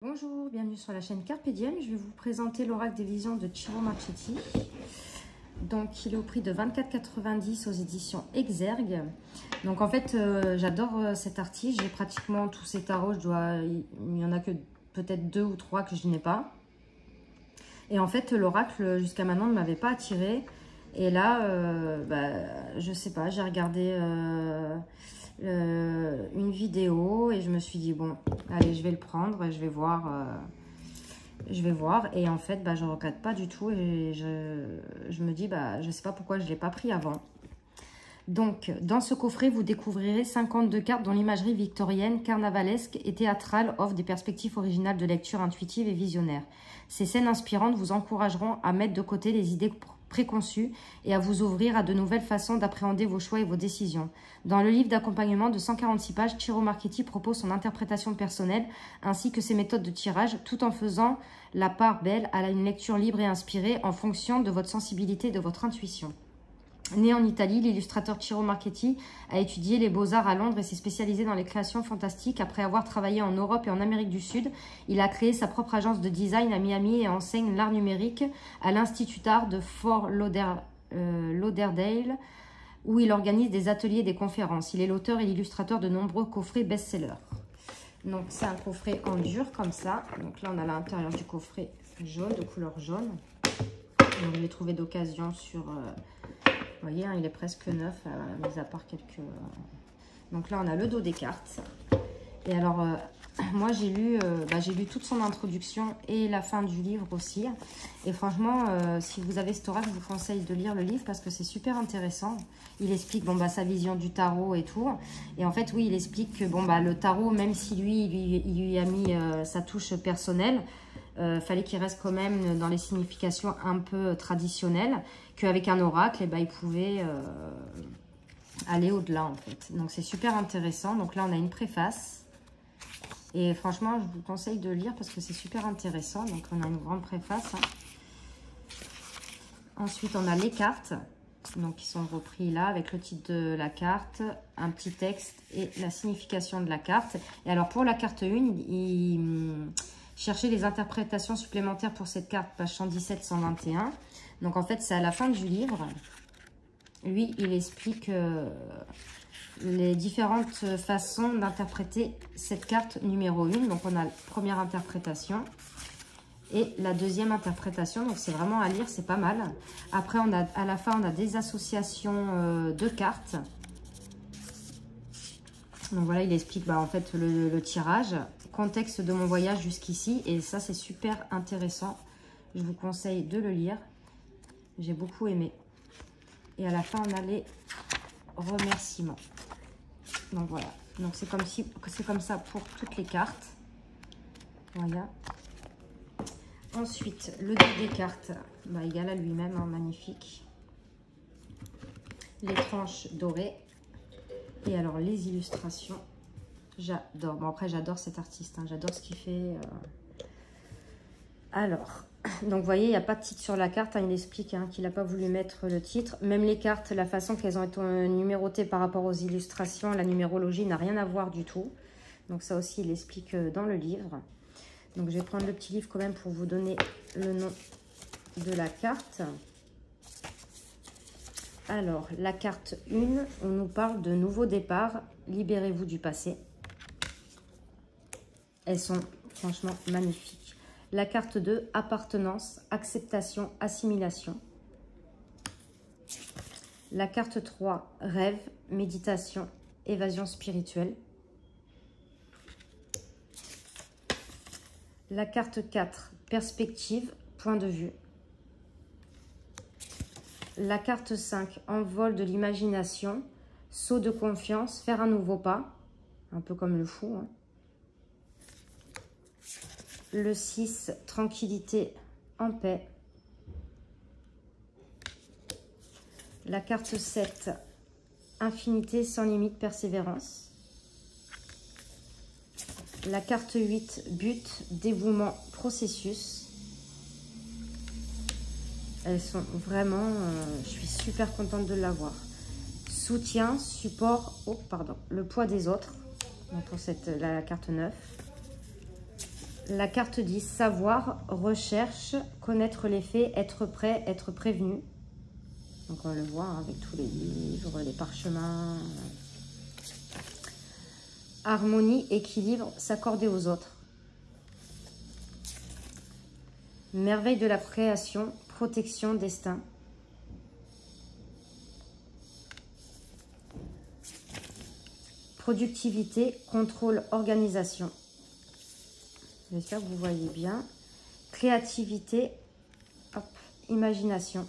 Bonjour, bienvenue sur la chaîne Carpe Diem. Je vais vous présenter l'oracle des visions de Ciro Marchetti. Donc, il est au prix de 24,90 aux éditions Exergue. Donc, en fait, j'adore cet artiste. J'ai pratiquement tous ces tarots. Il n'y en a que peut-être 2 ou 3 que je n'ai pas. Et en fait, l'oracle, jusqu'à maintenant, ne m'avait pas attiré. Et là, je sais pas, j'ai regardé une vidéo et je me suis dit, bon, allez, je vais le prendre et je vais voir. Et en fait, je ne regrette pas du tout. Et je me dis, je sais pas pourquoi je ne l'ai pas pris avant. Donc, dans ce coffret, vous découvrirez 52 cartes dont l'imagerie victorienne, carnavalesque et théâtrale offre des perspectives originales de lecture intuitive et visionnaire. Ces scènes inspirantes vous encourageront à mettre de côté les idées préconçues et à vous ouvrir à de nouvelles façons d'appréhender vos choix et vos décisions. Dans le livre d'accompagnement de 146 pages, Ciro Marchetti propose son interprétation personnelle ainsi que ses méthodes de tirage, tout en faisant la part belle à une lecture libre et inspirée en fonction de votre sensibilité et de votre intuition. Né en Italie, l'illustrateur Ciro Marchetti a étudié les beaux-arts à Londres et s'est spécialisé dans les créations fantastiques. Après avoir travaillé en Europe et en Amérique du Sud, il a créé sa propre agence de design à Miami et enseigne l'art numérique à l'Institut Art de Fort Lauderdale, où il organise des ateliers et des conférences. Il est l'auteur et l'illustrateur de nombreux coffrets best-sellers. Donc, c'est un coffret en dur comme ça. Donc là, on a l'intérieur du coffret jaune, de couleur jaune. Donc, je l'ai trouvé d'occasion sur... vous voyez, hein, il est presque neuf, mis à part quelques... Donc là, on a le dos des cartes. Et alors, moi, j'ai lu toute son introduction et la fin du livre aussi. Et franchement, si vous avez cet oracle, je vous conseille de lire le livre parce que c'est super intéressant. Il explique sa vision du tarot et tout. Et en fait, oui, il explique que le tarot, même si il lui a mis sa touche personnelle, fallait qu'il reste quand même dans les significations un peu traditionnelles, qu'avec un oracle, il pouvait aller au-delà en fait. Donc c'est super intéressant. Donc là, on a une préface. Et franchement, je vous conseille de lire parce que c'est super intéressant. Donc on a une grande préface. Hein. Ensuite, on a les cartes. Donc qui sont repris là avec le titre de la carte, un petit texte et la signification de la carte. Et alors pour la carte 1, il cherchait les interprétations supplémentaires pour cette carte, page 117-121. Donc, en fait, c'est à la fin du livre. Lui, il explique les différentes façons d'interpréter cette carte numéro 1. Donc, on a la première interprétation et la deuxième interprétation. Donc, c'est vraiment à lire, c'est pas mal. Après, à la fin, on a des associations de cartes. Donc, voilà, il explique en fait le tirage. Contexte de mon voyage jusqu'ici. Et ça, c'est super intéressant. Je vous conseille de le lire. J'ai beaucoup aimé. Et à la fin, on a les remerciements. Donc voilà. Donc c'est comme ça pour toutes les cartes. Voilà. Ensuite, le dos des cartes, égal à lui-même, hein, magnifique. Les tranches dorées. Et alors les illustrations. J'adore. Bon, après, j'adore cet artiste. Hein. J'adore ce qu'il fait. Alors, donc vous voyez, il n'y a pas de titre sur la carte. Hein. Il explique qu'il n'a pas voulu mettre le titre. Même les cartes, la façon qu'elles ont été numérotées par rapport aux illustrations, la numérologie n'a rien à voir du tout. Donc ça aussi, il explique dans le livre. Donc je vais prendre le petit livre quand même pour vous donner le nom de la carte. Alors, la carte 1, on nous parle de nouveau départ. Libérez-vous du passé. Elles sont franchement magnifiques. La carte 2, appartenance, acceptation, assimilation. La carte 3, rêve, méditation, évasion spirituelle. La carte 4, perspective, point de vue. La carte 5, envol de l'imagination, saut de confiance, faire un nouveau pas, un peu comme le fou. Hein. Le 6, tranquillité, en paix. La carte 7, infinité, sans limite, persévérance. La carte 8, but, dévouement, processus. Elles sont vraiment... je suis super contente de l'avoir. Soutien, support, le poids des autres. Donc pour la carte 9. La carte dit savoir, recherche, connaître les faits, être prêt, être prévenu. Donc on le voit hein, avec tous les livres, les parchemins. Harmonie, équilibre, s'accorder aux autres. Merveille de la création, protection, destin. Productivité, contrôle, organisation. J'espère que vous voyez bien. Créativité, hop, imagination.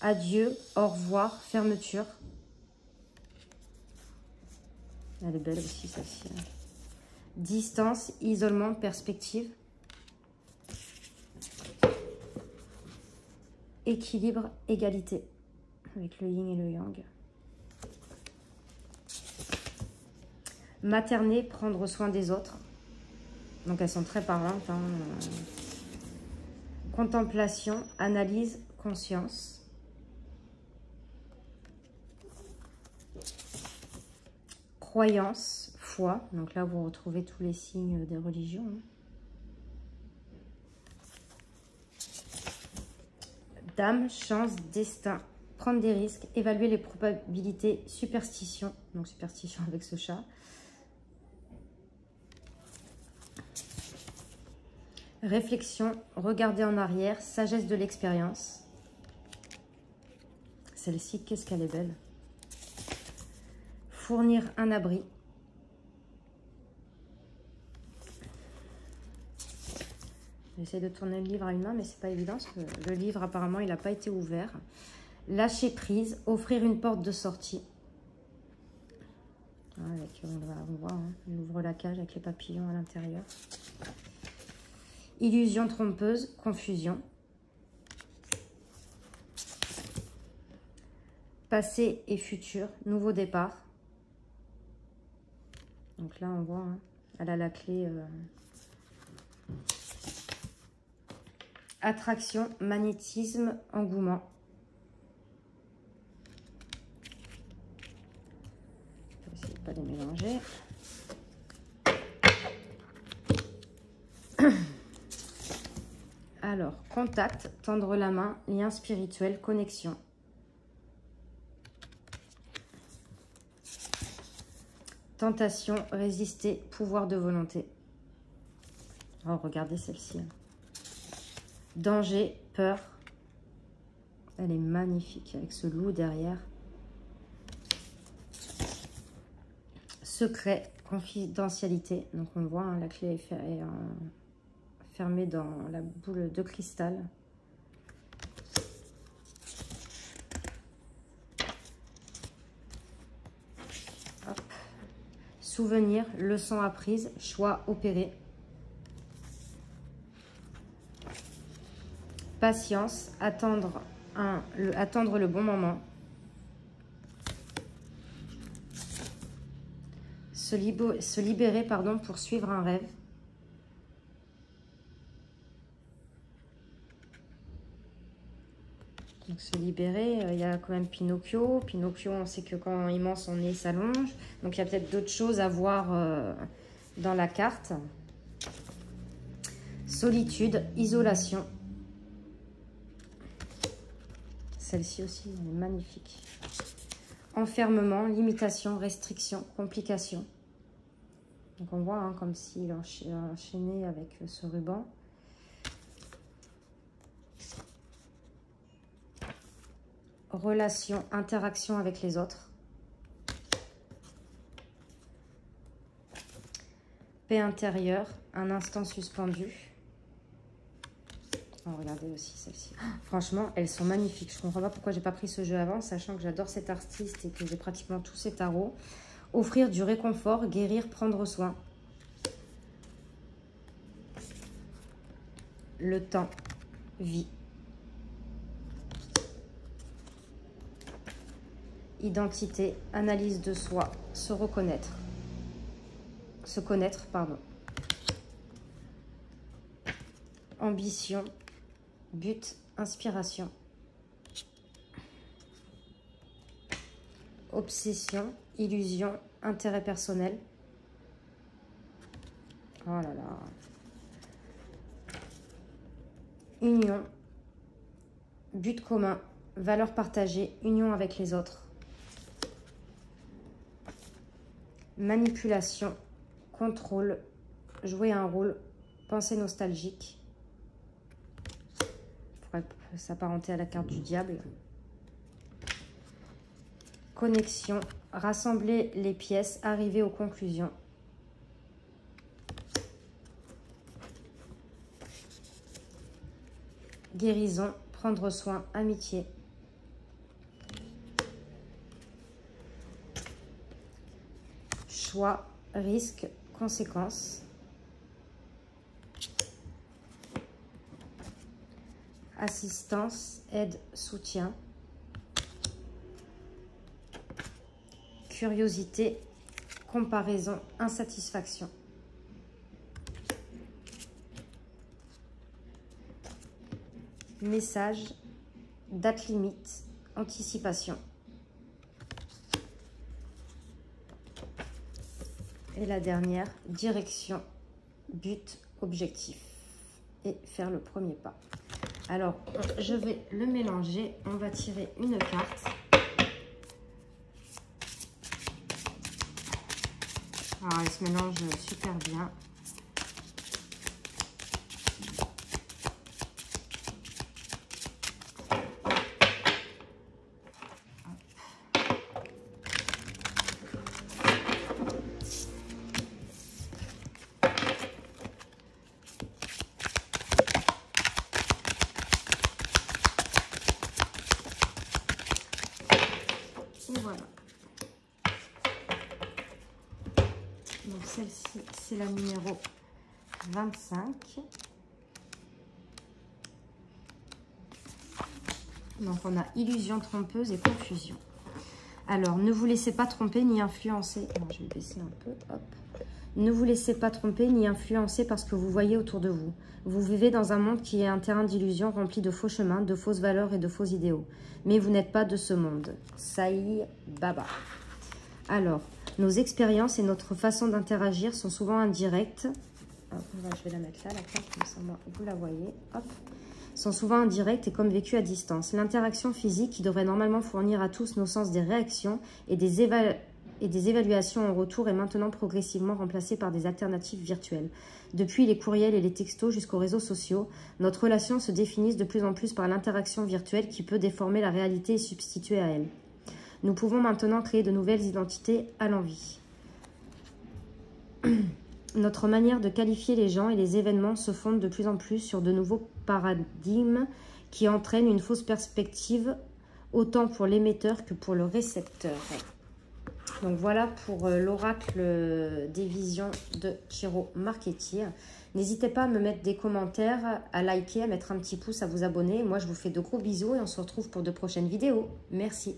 Adieu, au revoir, fermeture. Elle est belle aussi celle-ci. Distance, isolement, perspective. Équilibre, égalité. Avec le yin et le yang. Materner, prendre soin des autres. Donc elles sont très parlantes. Hein. Contemplation, analyse, conscience. Croyance, foi. Donc là, vous retrouvez tous les signes des religions. Hein. Dame, chance, destin. Prendre des risques, évaluer les probabilités, superstition. Donc superstition avec ce chat. Réflexion, regarder en arrière, sagesse de l'expérience. Celle-ci, qu'est-ce qu'elle est belle. Fournir un abri. J'essaie de tourner le livre à une main, mais c'est pas évident, parce que le livre, apparemment, il n'a pas été ouvert. Lâcher prise, offrir une porte de sortie. Avec, on voit, hein, il ouvre la cage avec les papillons à l'intérieur. Illusion trompeuse, confusion. Passé et futur, nouveau départ. Donc là, on voit, hein, elle a la clé. Attraction, magnétisme, engouement. Je vais essayer de ne pas les mélanger. Alors, contact, tendre la main, lien spirituel, connexion. Tentation, résister, pouvoir de volonté. Oh, regardez celle-ci. Danger, peur. Elle est magnifique avec ce loup derrière. Secret, confidentialité. Donc on voit, hein, la clé est fermée dans la boule de cristal. Hop. Souvenir, leçon apprise, choix opéré. Patience, attendre le bon moment. Se libérer, pardon, pour suivre un rêve. Donc se libérer, il y a quand même Pinocchio. Pinocchio, on sait que quand il ment, son nez s'allonge. Donc il y a peut-être d'autres choses à voir dans la carte. Solitude, isolation. Celle-ci aussi, elle est magnifique. Enfermement, limitation, restriction, complication. Donc on voit, hein, comme s'il enchaînait avec ce ruban. Relation, interaction avec les autres. Paix intérieure, un instant suspendu. Oh, regardez aussi celle-ci. Oh, franchement, elles sont magnifiques. Je ne comprends pas pourquoi j'ai pas pris ce jeu avant, sachant que j'adore cet artiste et que j'ai pratiquement tous ses tarots. Offrir du réconfort, guérir, prendre soin. Le temps, vie. Identité, analyse de soi, se reconnaître. Se connaître, pardon. Ambition, but, inspiration. Obsession, illusion, intérêt personnel. Oh là là. Union, but commun, valeurs partagées, union avec les autres. Manipulation, contrôle, jouer un rôle, pensée nostalgique. Pourrait s'apparenter à la carte du diable. Connexion, rassembler les pièces, arriver aux conclusions. Guérison, prendre soin, amitié. Choix, risque, conséquences. Assistance, aide, soutien. Curiosité, comparaison, insatisfaction. Message, date limite, anticipation. Et la dernière, direction, but, objectif. Et faire le premier pas. Alors, je vais le mélanger. On va tirer une carte. Alors, il se mélange super bien. Et voilà. Donc celle-ci, c'est la numéro 25. Donc on a illusion trompeuse et confusion. Alors, ne vous laissez pas tromper ni influencer. Alors, je vais baisser un peu. Hop. Ne vous laissez pas tromper ni influencer par ce que vous voyez autour de vous. Vous vivez dans un monde qui est un terrain d'illusions rempli de faux chemins, de fausses valeurs et de faux idéaux. Mais vous n'êtes pas de ce monde. Saï Baba. Alors, nos expériences et notre façon d'interagir sont souvent indirectes. Hop, je vais la mettre là, la carte, comme ça, vous la voyez. Hop. Sont souvent indirectes et comme vécues à distance. L'interaction physique, qui devrait normalement fournir à tous nos sens des réactions et des évaluations en retour, est maintenant progressivement remplacée par des alternatives virtuelles. Depuis les courriels et les textos jusqu'aux réseaux sociaux, notre relation se définit de plus en plus par l'interaction virtuelle qui peut déformer la réalité et substituer à elle. Nous pouvons maintenant créer de nouvelles identités à l'envi. Notre manière de qualifier les gens et les événements se fonde de plus en plus sur de nouveaux paradigmes qui entraînent une fausse perspective autant pour l'émetteur que pour le récepteur. Donc voilà pour l'oracle des visions de Chiro Marchetti. N'hésitez pas à me mettre des commentaires, à liker, à mettre un petit pouce, à vous abonner. Moi, je vous fais de gros bisous et on se retrouve pour de prochaines vidéos. Merci.